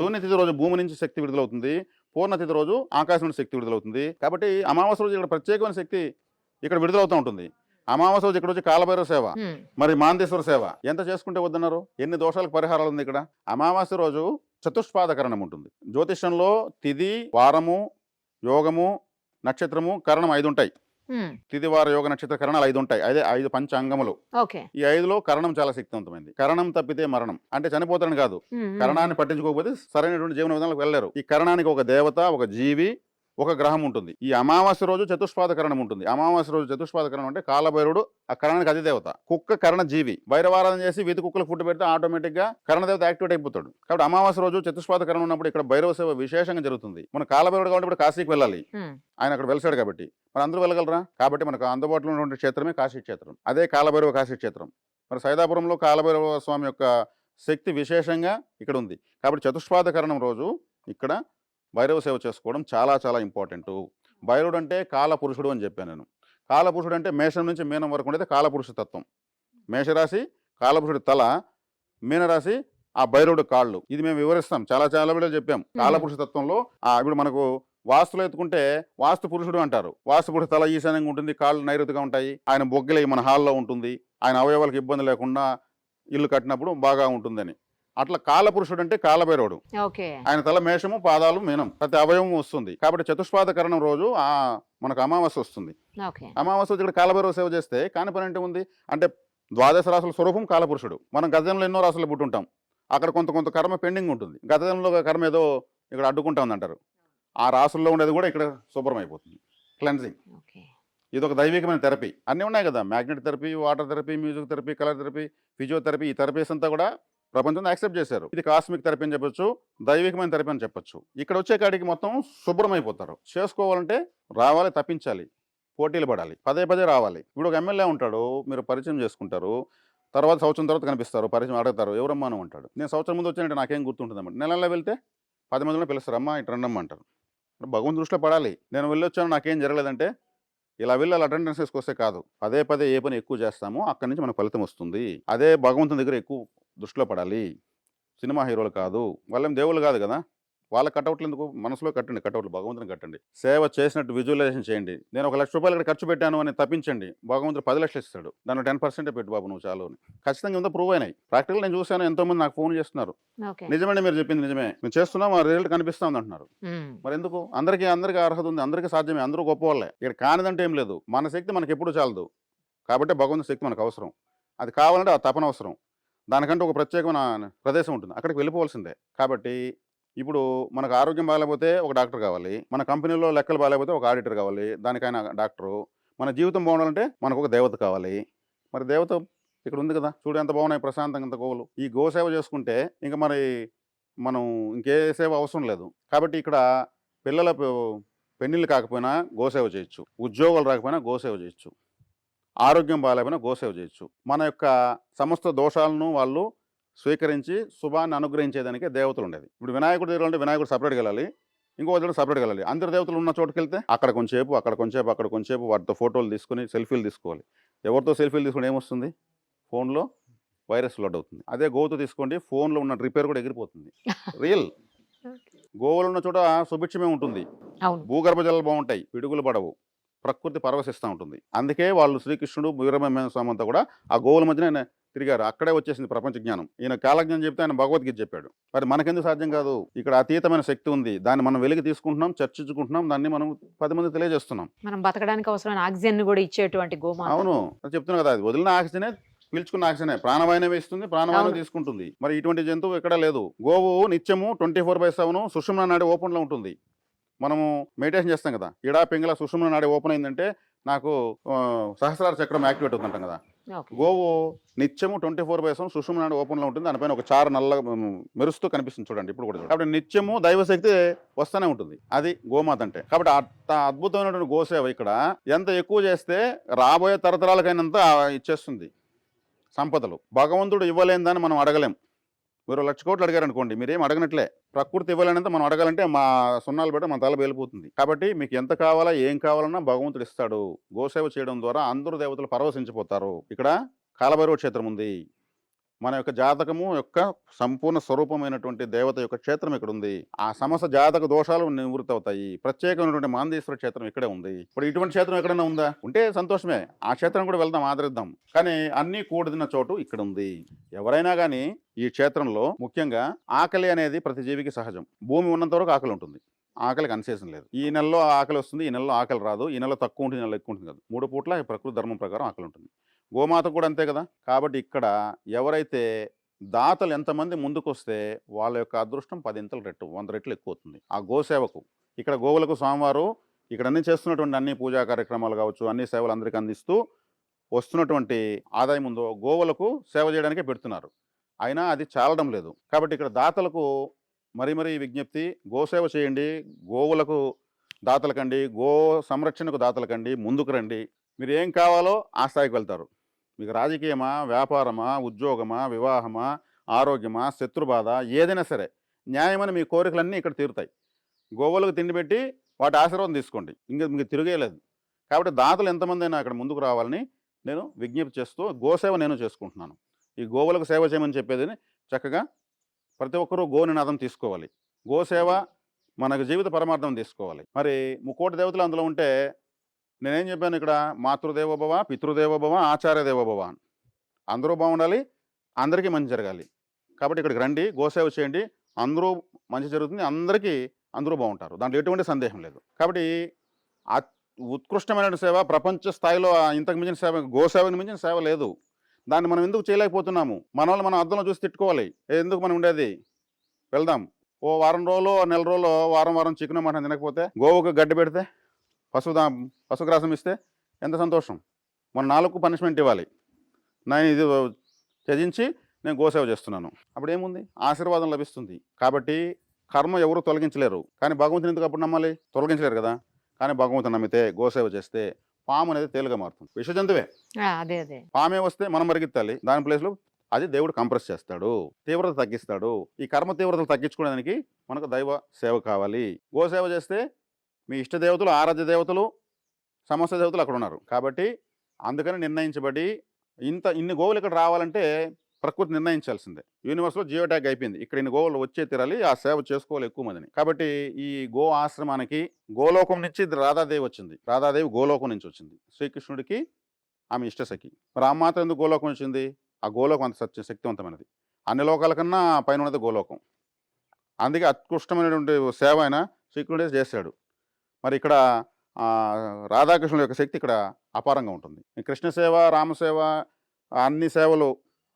శూన్యతిథి రోజు భూమి నుంచి శక్తి విడుదలవుతుంది, పూర్ణతిథి రోజు ఆకాశం నుంచి శక్తి విడుదలవుతుంది. కాబట్టి అమావాస్య రోజు ఇక్కడ ప్రత్యేకమైన శక్తి ఇక్కడ విడుదలవుతూ ఉంటుంది. అమావాస్య రోజు ఇక్కడ వచ్చి కాలభైరవ సేవ, మరి మాందేశ్వర సేవ ఎంత చేసుకుంటే వద్దన్నారు? ఎన్ని దోషాలకు పరిహారాలు ఉంది ఇక్కడ. అమావాస్య రోజు చతుష్పాదకరణం ఉంటుంది. జ్యోతిష్యంలో తిథి, వారము, యోగము, నక్షత్రము, కరణం 5 ఉంటాయి. తిథి, వార, యోగ, నక్షత్ర, కరణాలు 5 ఉంటాయి. అదే 5 పంచాంగములు. ఈ 5లో కరణం చాలా శక్తివంతమైంది. కరణం తప్పితే మరణం, అంటే చనిపోతారని కాదు, కరణాన్ని పట్టించుకోకపోతే సరైనటువంటి జీవన విధానాలకు వెళ్ళలేరు. ఈ కరణానికి ఒక దేవత, ఒక జీవి, ఒక గ్రహం ఉంటుంది. ఈ అమావాస్య రోజు చతుష్పాదకరణం ఉంటుంది. అమావాస్య రోజు చతుష్పాదకరణం అంటే కాలభైరుడు ఆ కరణానికి అధిదేవత. కుక్క కరణ జీవి. భైరవారాధన చేసి వీధి కుక్కలు ఫుడ్ పెడితే ఆటోమేటిక్ గా కరణదేవత యాక్టివేట్ అయిపోతాడు. కాబట్టి అమావాస్య రోజు చతుష్పాదకరణం ఉన్నప్పుడు ఇక్కడ భైరవ సేవ విశేషంగా జరుగుతుంది. మన కాలభైరుడు కాబట్టి ఇప్పుడు కాశీకి వెళ్ళాలి, ఆయన అక్కడ వెలిసాడు కాబట్టి మరి అందరూ వెళ్ళగలరా? కాబట్టి మనకు అందుబాటులో ఉన్నటువంటి క్షేత్రమే కాశీ క్షేత్రం. అదే కాలభైరవ కాశీ క్షేత్రం. మరి సైదాపురంలో కాలభైరవ స్వామి యొక్క శక్తి విశేషంగా ఇక్కడ ఉంది. కాబట్టి చతుష్పాదకరణం రోజు ఇక్కడ భైరవ సేవ చేసుకోవడం చాలా చాలా ఇంపార్టెంట్. భైరవుడు అంటే కాలపురుషుడు అని చెప్పాను నేను. కాలపురుషుడు అంటే మేషం నుంచి మీనం వరకు ఉండేది కాలపురుష తత్వం. మేషరాశి కాలపురుషుడి తల, మీనరాశి ఆ భైరవుడు కాళ్ళు. ఇది మేము వివరిస్తాం, చాలా చాలా వీడియో చెప్పాం. కాలపురుష తత్వంలో ఇప్పుడు మనకు వాస్తులో ఎత్తుకుంటే వాస్తు పురుషుడు అంటారు. వాస్తు పురుషుడు తల ఈశాన్యంగా ఉంటుంది, కాళ్ళు నైరుతిగా ఉంటాయి. ఆయన బొగ్గిలై మన హాల్లో ఉంటుంది. ఆయన అవయవాలకు ఇబ్బంది లేకుండా ఇల్లు కట్టినప్పుడు బాగా ఉంటుందని. అట్లా కాలపురుషుడు అంటే కాలభైరవుడు. ఆయన తల మేషము, పాదాలు మీనం, ప్రతి అవయవం వస్తుంది. కాబట్టి చతుష్పాదకరణం రోజు మనకు అమావాస్య వస్తుంది. అమావాస్య వచ్చి ఇక్కడ కాలభైరవ సేవ చేస్తే కాని పని అంటే ఉంది. అంటే ద్వాదశ రాసుల స్వరూపం కాలపురుషుడు. మనం గతంలో ఎన్నో రాసులు పుట్టుంటాం, అక్కడ కొంత కర్మ పెండింగ్ ఉంటుంది. గతంలో కర్మ ఏదో ఇక్కడ అడ్డుకుంటా ఉందంటారు. ఆ రాసుల్లో ఉండేది కూడా ఇక్కడ శుభ్రం అయిపోతుంది. క్లెన్సింగ్. ఇది ఒక దైవికమైన థెరపీ. అన్నీ ఉన్నాయి కదా, magnet therapy, water therapy, music therapy, colour therapy, physiotherapy. ఈ థెరపీస్ అంతా కూడా ప్రపంచంలో యాక్సెప్ట్ చేశారు. ఇది కాస్మిక్ థెరపీ అని చెప్పొచ్చు, దైవికమైన థెరపీ అని చెప్పొచ్చు. ఇక్కడ వచ్చే కాడికి మొత్తం శుభ్రం అయిపోతారు. చేసుకోవాలంటే రావాలి, తప్పించాలి, పోటీలు పడాలి, పదే రావాలి. ఇప్పుడు ఒక ఎమ్మెల్యే ఉంటాడు, మీరు పరిచయం చేసుకుంటారు, తర్వాత సంవత్సరం తర్వాత కనిపిస్తారు, పరిచయం అడుగుతారు, ఎవరమ్మా అని అంటాడు. నేను సంవత్సరం ముందు వచ్చానంటే నాకేం గుర్తుంటుందన్నమాట. నెలల్లో వెళ్తే 10 మందిలో పిలుస్తారు, అమ్మా ఇటు రండమ్మా అంటారు. భగవంతు దృష్టిలో పడాలి. నేను వెళ్ళొచ్చాను నాకేం జరగలేదంటే ఇలా వెళ్ళి అటెండెన్స్ తీసుకొస్తే కాదు, పదే ఏ పని ఎక్కువ చేస్తామో అక్కడి నుంచి మనకు ఫలితం వస్తుంది. అదే భగవంతుని దగ్గర ఎక్కువ దృష్టిలో పడాలి. సినిమా హీరోలు కాదు, వాళ్ళేం దేవుళ్ళు కాదు కదా, వాళ్ళ కటౌట్లు ఎందుకు? మనసులో కట్టండి కటౌట్లు, భగవంతుని కట్టండి. సేవ చేసినట్టు విజువలైజేషన్ చేయండి. నేను 1 లక్ష రూపాయలు ఇక్కడ ఖర్చు పెట్టాను అని తప్పించండి, భగవంతుడు 10 లక్షలు ఇస్తాడు. దాన్ని 10% పెట్టు బాబు నువ్వు చాలు అని. ఖచ్చితంగా ఉందో ప్రూవ్ అయినాయి. ప్రాక్టికల్ నేను చూశాను, ఎంతోమంది నాకు ఫోన్ చేస్తున్నారు, నిజమండి మీరు చెప్పింది నిజమే, మేము చేస్తున్నాం, మా రిజల్ట్ కనిపిస్తా ఉంది అంటున్నారు. మరి ఎందుకు? అందరికీ అర్హత ఉంది, అందరికీ సాధ్యమే, అందరూ గొప్ప వాళ్ళే. ఇక్కడ కానిదంటే ఏం లేదు. మన శక్తి మనకి ఎప్పుడు చాలదు. కాబట్టి భగవంతుని శక్తి మనకు అవసరం. అది కావాలంటే ఆ తపన అవసరం. దానికంటే ఒక ప్రత్యేకమైన ప్రదేశం ఉంటుంది, అక్కడికి వెళ్ళిపోవాల్సిందే. కాబట్టి ఇప్పుడు మనకు ఆరోగ్యం బాగాలేకపోతే ఒక డాక్టర్ కావాలి, మన కంపెనీలో లెక్కలు బాగాలేకపోతే ఒక ఆడిటర్ కావాలి, దానికైనా డాక్టరు. మన జీవితం బాగుండాలంటే మనకు ఒక దేవత కావాలి. మరి దేవత ఇక్కడ ఉంది కదా, చూడు ఎంత బాగున్నాయి ప్రశాంతంగా, ఇంత గోవులు. ఈ గోసేవ చేసుకుంటే ఇంకా మరి మనం ఇంకే సేవ అవసరం లేదు. కాబట్టి ఇక్కడ పిల్లల పెళ్ళిళ్ళు కాకపోయినా గోసేవ చేయొచ్చు, ఉద్యోగాలు రాకపోయినా గోసేవ చేయొచ్చు, ఆరోగ్యం బాగాలేకపోయినా గోసేవ చేయొచ్చు. మన యొక్క సమస్త దోషాలను వాళ్ళు స్వీకరించి శుభాన్ని అనుగ్రహించేదానికి దేవతలు ఉండేది. ఇప్పుడు వినాయకుడి దగ్గర ఉంటే వినాయకుడు సపరేట్గా వెళ్ళాలి, ఇంకో దగ్గర సపరేట్గా వెళ్ళాలి. అందరు దేవతలు ఉన్న చోటుకి వెళ్తే అక్కడ కొంచెంసేపు అక్కడ కొంచెంసేపు వాటితో ఫోటోలు తీసుకుని సెల్ఫీలు తీసుకోవాలి. ఎవరితో సెల్ఫీలు తీసుకుని ఏమొస్తుంది? ఫోన్లో వైరస్ లోడ్ అవుతుంది. అదే గోవుతో తీసుకోండి, ఫోన్లో ఉన్న రిపేర్ కూడా ఎగిరిపోతుంది. రియల్ గోవులు ఉన్న చోట సుభిక్షమే ఉంటుంది, భూగర్భ జలాలు బాగుంటాయి, పిడుగులు పడవు, ప్రకృతి పరవశిస్తూ ఉంటుంది. అందుకే వాళ్ళు శ్రీకృష్ణుడు వీరబ్రహ్మేంద్ర స్వామి అంతా కూడా ఆ గోవుల మధ్యన తిరిగారు. అక్కడే వచ్చేసింది ప్రపంచ జ్ఞానం. ఈయన కాలజ్ఞానం చెప్తే ఆయన భగవద్గీత చెప్పాడు. మరి మనకెందుకు సాధ్యం కాదు? ఇక్కడ అతీతమైన శక్తి ఉంది, దాన్ని మనం వెలికి తీసుకుంటున్నాం, చర్చించుకుంటున్నాం, దాన్ని మనం 10 మంది తెలియజేస్తున్నాం. మనం బతకడానికి అవసరమైన ఆక్సిజన్ కూడా ఇచ్చేటువంటి గోమాత. అవును, చెప్తున్నా కదా, అది వదిలిన ఆక్సిజనే, పీల్చుకున్న ఆక్సిజనే, ప్రాణవాయువు ఇస్తుంది, ప్రాణవాయువు తీసుకుంటుంది. మరి ఇటువంటి జంతువు ఎక్కడ లేదు. గోవు నిత్యము 24/7 సుషుమ్న నాడి ఓపెన్లో ఉంటుంది. మనము మెడిటేషన్ చేస్తాం కదా, ఇడా పింగళ సుషుమ్న నాడి ఓపెన్ అయిందంటే నాకు సహస్రార చక్రం యాక్టివేట్ అవుతుంటాం కదా. ఓకే. గోవు నిత్యము 24/7 సుషుమ్న నాడి ఓపెన్లో ఉంటుంది. దానిపైన ఒక చారు నల్ల మెరుస్తూ కనిపిస్తుంది చూడండి ఇప్పుడు కూడా. కాబట్టి నిత్యము దైవశక్తి వస్తూనే ఉంటుంది. అది గోమాత అంటే. కాబట్టి అంత అద్భుతమైనటువంటి గోసేవ ఇక్కడ ఎంత ఎక్కువ చేస్తే రాబోయే తరతరాలకైనంత ఇచ్చేస్తుంది సంపదలు. భగవంతుడు ఇవ్వలేనిదని మనం అడగలేం. మీరు 1,00,000 కోట్లు అడిగారు అనుకోండి, మీరేం అడగనట్లే. ప్రకృతి ఇవ్వలేనంత మనం అడగాలంటే మా సున్నాలు పెట్టి మన తల పేలిపోతుంది. కాబట్టి మీకు ఎంత కావాలా ఏం కావాలన్నా భగవంతుడు ఇస్తాడు. గోసేవ చేయడం ద్వారా అందరూ దేవతలు పరవశించిపోతారు. ఇక్కడ కాలభైరవ క్షేత్రం ఉంది. మన యొక్క జాతకము యొక్క సంపూర్ణ స్వరూపమైనటువంటి దేవత యొక్క క్షేత్రం ఇక్కడ ఉంది. ఆ సమస్త జాతక దోషాలు నివృత్తి అవుతాయి. ప్రత్యేకమైనటువంటి మాందేశ్వర క్షేత్రం ఇక్కడే ఉంది. ఇప్పుడు ఇటువంటి క్షేత్రం ఎక్కడైనా ఉందా? ఉంటే సంతోషమే, ఆ క్షేత్రం కూడా వెళ్దాం, ఆదరిద్దాం. కానీ అన్నీ కూడిన చోటు ఇక్కడ ఉంది. ఎవరైనా కానీ ఈ క్షేత్రంలో ముఖ్యంగా ఆకలి అనేది ప్రతి జీవికి సహజం. భూమి ఉన్నంత వరకు ఆకలి ఉంటుంది. ఆకలికి కన్సెషన్ లేదు. ఈ నెలలో ఆకలి వస్తుంది, ఈ నెలలో ఆకలి రాదు, ఈ నెలలో తక్కువ ఉంటుంది, ఈ నెలలో ఎక్కువ ఉంటుంది కాదు. 3 పూట్ల ప్రకృతి ధర్మం ప్రకారం ఆకలి ఉంటుంది. గోమాత కూడా అంతే కదా. కాబట్టి ఇక్కడ ఎవరైతే దాతలు ఎంతమంది ముందుకొస్తే వాళ్ళ యొక్క అదృష్టం 10 రెట్లు 100 రెట్లు ఎక్కువ అవుతుంది. ఆ గోసేవకు ఇక్కడ గోవులకు స్వామివారు ఇక్కడ అన్ని చేస్తున్నటువంటి అన్ని పూజా కార్యక్రమాలు కావచ్చు, అన్ని సేవలు అందరికీ అందిస్తూ వస్తున్నటువంటి ఆదాయం ఉందో గోవులకు సేవ చేయడానికే పెడుతున్నారు. అయినా అది చాలడం లేదు. కాబట్టి ఇక్కడ దాతలకు మరీ విజ్ఞప్తి, గోసేవ చేయండి, గోవులకు దాతలకండి, గో సంరక్షణకు దాతలకండి, ముందుకు రండి. మీరు ఏం కావాలో ఆ స్థాయికి వెళ్తారు. మీకు రాజకీయమా, వ్యాపారమా, ఉద్యోగమా, వివాహమా, ఆరోగ్యమా, శత్రుబాధ ఏదైనా సరే న్యాయమని మీ కోరికలన్నీ ఇక్కడ తీరుతాయి. గోవులకు తిండి పెట్టి వాటి ఆశీర్వాదం తీసుకోండి, ఇంకా మీకు తిరిగేలేదు. కాబట్టి దాతలు ఎంతమంది అయినా అక్కడ ముందుకు రావాలని నేను విజ్ఞప్తి చేస్తూ గోసేవ నేను చేసుకుంటున్నాను. ఈ గోవులకు సేవ చేయమని చెప్పేది చక్కగా ప్రతి ఒక్కరూ గోనినాదం తీసుకోవాలి. గోసేవ మనకు జీవిత పరమార్థం తీసుకోవాలి. మరి 3 దేవతలు అందులో ఉంటే నేనేం చెప్పాను ఇక్కడ? మాతృదేవోభవ, పితృదేవోభవ, ఆచార్యదేవోభవ. అందరూ బాగుండాలి, అందరికీ మంచి జరగాలి. కాబట్టి ఇక్కడికి రండి, గోసేవ చేయండి, అందరూ మంచి జరుగుతుంది, అందరూ బాగుంటారు. దాంట్లో ఎటువంటి సందేహం లేదు. కాబట్టి ఉత్కృష్టమైన సేవ ప్రపంచ స్థాయిలో ఇంతకు మించిన సేవ, గోసేవకు మించిన సేవ లేదు. దాన్ని మనం ఎందుకు చేయలేకపోతున్నాము? మన వాళ్ళు మనం అద్దంలో చూసి తిట్టుకోవాలి. ఎందుకు మనం ఉండేది? వెళ్దాం. ఓ వారం రోజులు, నెల రోజులు, వారం చికెన్ మటన్ తినకపోతే, గోవుకు గడ్డి పెడితే, పశుగ్రాసం ఇస్తే ఎంత సంతోషం. మన 4 పనిష్మెంట్ ఇవ్వాలి. నేను ఇది త్యజించి నేను గోసేవ చేస్తున్నాను. అప్పుడు ఏముంది? ఆశీర్వాదం లభిస్తుంది. కాబట్టి కర్మ ఎవరు తొలగించలేరు. కానీ భగవంతుని ఎందుకు అప్పుడు నమ్మాలి? తొలగించలేరు కదా. కానీ భగవంతుని నమ్మితే, గోసేవ చేస్తే పాము అనేది తేలిగా మారుతుంది. విషజంతువే, అదే పామే వస్తే మనం మరిగిత్తాలి. దాని ప్లేస్లో అది దేవుడు కంప్రెస్ చేస్తాడు, తీవ్రత తగ్గిస్తాడు. ఈ కర్మ తీవ్రతలు తగ్గించుకోవడానికి మనకు దైవ సేవ కావాలి. గోసేవ చేస్తే మీ ఇష్ట దేవతలు, ఆరాధ్య దేవతలు, సమస్త దేవతలు అక్కడ ఉన్నారు. కాబట్టి అందుకని నిర్ణయించబడి ఇన్ని గోవులు ఇక్కడ రావాలంటే ప్రకృతి నిర్ణయించాల్సిందే. యూనివర్స్లో జియో ట్యాగ్ అయిపోయింది. ఇక్కడ ఇన్ని గోవులు వచ్చే తీరాలి, ఆ సేవ చేసుకోవాలి ఎక్కువ మందిని. కాబట్టి ఈ గో ఆశ్రమానికి గోలోకం నుంచి రాధాదేవి వచ్చింది. రాధాదేవి గోలోకం నుంచి వచ్చింది. శ్రీకృష్ణుడికి ఆమె ఇష్టసఖి. మరి ఆ మాత్రం ఎందుకు గోలోకం వచ్చింది? ఆ గోలోకం అంత శక్తివంతమైనది. అన్ని లోకాల కన్నా పైన ఉన్నది గోలోకం. అందుకే అత్యుష్టమైనటువంటి సేవ అయినా శ్రీకృష్ణుడే చేశాడు. మరి ఇక్కడ రాధాకృష్ణుల యొక్క శక్తి ఇక్కడ అపారంగా ఉంటుంది. కృష్ణ సేవ, రామసేవ, అన్ని సేవలు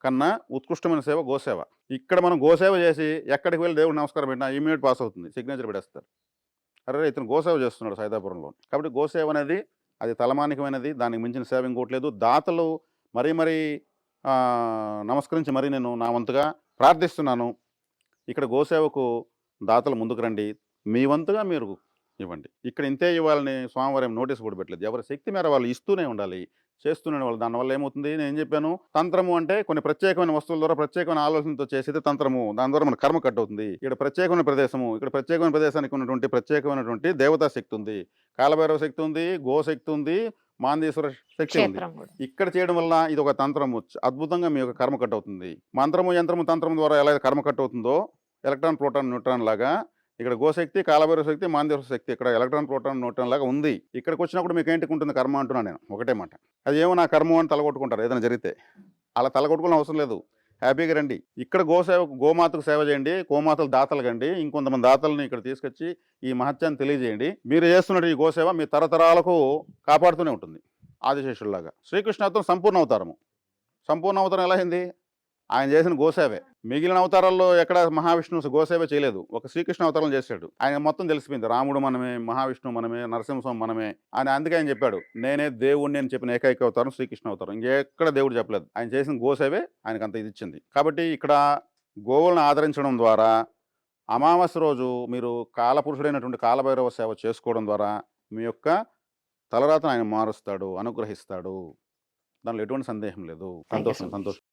కన్నా ఉత్కృష్టమైన సేవ గోసేవ. ఇక్కడ మనం గోసేవ చేసి ఎక్కడికి వెళ్ళి దేవుడు నమస్కారం పెట్టినా ఇమీడియట్ పాస్ అవుతుంది, సిగ్నేచర్ పెట్టేస్తారు. అరే ఇతను గోసేవ చేస్తున్నాడు సైదాపురంలో. కాబట్టి గోసేవ అనేది అది తలమానికమైనది. దానికి మించిన సేవ ఇంకోట్లేదు. దాతలు మరీ నమస్కరించి నేను నా వంతుగా ప్రార్థిస్తున్నాను. ఇక్కడ గోసేవకు దాతలు ముందుకు రండి, మీ వంతుగా మీరు ఇవ్వండి. ఇక్కడ ఇంతే ఇవ్వాలని స్వామివారి నోటీస్ కూడా పెట్టలేదు. ఎవరి శక్తి మేర వాళ్ళు ఇస్తూనే ఉండాలి, చేస్తూనే వాళ్ళు. దానివల్ల ఏమవుతుంది? నేను ఏం చెప్పాను? తంత్రము అంటే కొన్ని ప్రత్యేకమైన వస్తువుల ద్వారా ప్రత్యేకమైన ఆలోచనతో చేసేది తంత్రము. దాని ద్వారా మన కర్మ కట్ అవుతుంది. ఇక్కడ ప్రత్యేకమైన ప్రదేశము, ఇక్కడ ప్రత్యేకమైన ప్రదేశానికి ఉన్నటువంటి ప్రత్యేకమైనటువంటి దేవతా శక్తి ఉంది, కాలభైరవ శక్తి ఉంది, గోశక్తి ఉంది, మాందేశ్వర శక్తి ఉంది. ఇక్కడ చేయడం వల్ల ఇది ఒక తంత్రము, అద్భుతంగా మీ యొక్క కర్మ కట్ అవుతుంది. మంత్రము, యంత్రము, తంత్రం ద్వారా ఎలా కర్మ కట్ అవుతుందో ఎలక్ట్రాన్, ప్రోటాన్, న్యూట్రాన్ లాగా ఇక్కడ గోశక్తి, కాలభైరవ శక్తి, మాందేశ్వర శక్తి ఇక్కడ ఎలక్ట్రాన్, ప్రోటాన్, న్యూట్రాన్ లాగా ఉంది. ఇక్కడికి వచ్చినప్పుడు మీకు ఏంటికి ఉంటుంది కర్మ అంటున్నాను నేను. ఒకటే మాట, అది ఏమో నా కర్మ అని తలగొట్టుకుంటారు ఏదైనా జరిగితే. అలా తలగొట్టుకోవడం అవసరం లేదు, హ్యాపీగా రండి. ఇక్కడ గోమాతకు సేవ చేయండి, గోమాతలు దాతలు కండి, ఇంకొంతమంది దాతలని ఇక్కడ తీసుకొచ్చి ఈ మహత్యాన్ని తెలియజేయండి. మీరు చేస్తున్నట్టు ఈ గోసేవ మీ తరతరాలకు కాపాడుతూనే ఉంటుంది. ఆదిశేషుల్లాగా శ్రీకృష్ణ అవతారం సంపూర్ణ అవతారము. సంపూర్ణ అవతారం ఎలా అయింది? ఆయన చేసిన గోసేవే. మిగిలిన అవతారాల్లో ఎక్కడ మహావిష్ణువు గోసేవ చేయలేదు, ఒక శ్రీకృష్ణ అవతారం చేశాడు. ఆయన మొత్తం తెలిసిపోయింది, రాముడు మనమే, మహావిష్ణువు మనమే, నరసింహస్వామి మనమే అని. అందుకే ఆయన చెప్పాడు, నేనే దేవుణ్ణి అని చెప్పిన ఏకైక అవతారం శ్రీకృష్ణ అవతారం. ఇంకెక్కడ దేవుడు చెప్పలేదు. ఆయన చేసిన గోసేవే ఆయనకు అంత ఇది ఇచ్చింది. కాబట్టి ఇక్కడ గోవులను ఆదరించడం ద్వారా అమావాస్య రోజు మీరు కాలపురుషుడైనటువంటి కాలభైరవ సేవ చేసుకోవడం ద్వారా మీ యొక్క తలరాతను ఆయన మారుస్తాడు, అనుగ్రహిస్తాడు. దానిలో ఎటువంటి సందేహం లేదు. సంతోషం.